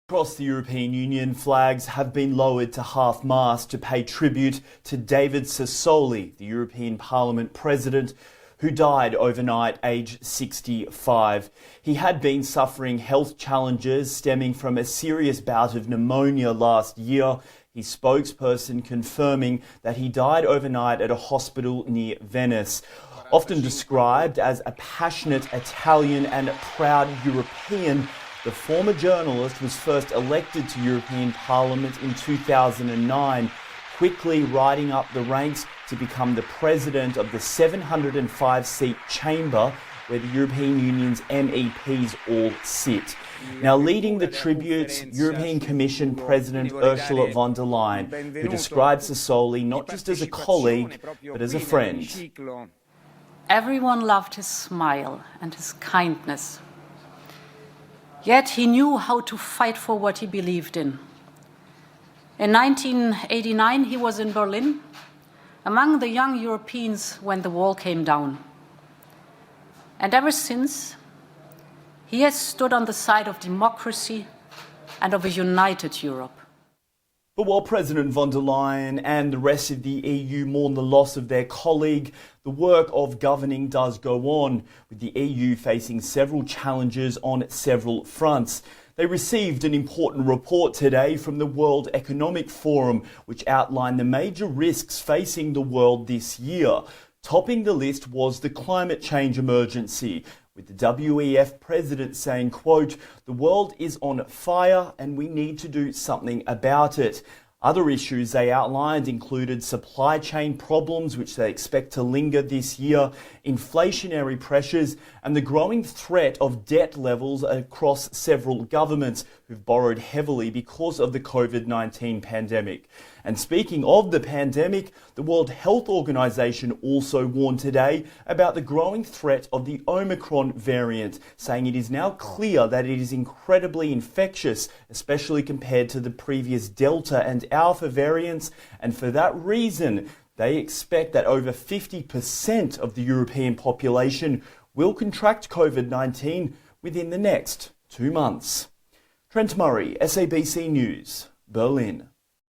Across the European Union, flags have been lowered to half-mast to pay tribute to David Sassoli, the European Parliament President, who died overnight aged 65. He had been suffering health challenges stemming from a serious bout of pneumonia last year, his spokesperson confirming that he died overnight at a hospital near Venice. Often described as a passionate Italian and proud European, the former journalist was first elected to European Parliament in 2009, quickly riding up the ranks to become the president of the 705-seat chamber where the European Union's MEPs all sit. Now leading the tribute, European Commission President Ursula von der Leyen, who described Sassoli not just as a colleague, but as a friend. Everyone loved his smile and his kindness. Yet he knew how to fight for what he believed in. In 1989, he was in Berlin, among the young Europeans when the wall came down. And ever since, he has stood on the side of democracy and of a united Europe. But while President von der Leyen and the rest of the EU mourn the loss of their colleague, the work of governing does go on, with the EU facing several challenges on several fronts. They received an important report today from the World Economic Forum, which outlined the major risks facing the world this year. Topping the list was the climate change emergency, with the WEF president saying, quote, "The world is on fire and we need to do something about it." Other issues they outlined included supply chain problems, which they expect to linger this year, inflationary pressures, and the growing threat of debt levels across several governments who've borrowed heavily because of the COVID-19 pandemic. And speaking of the pandemic, the World Health Organization also warned today about the growing threat of the Omicron variant, saying it is now clear that it is incredibly infectious, especially compared to the previous Delta and Alpha variants, and for that reason, they expect that over 50% of the European population will contract COVID-19 within the next 2 months. Trent Murray, SABC News, Berlin.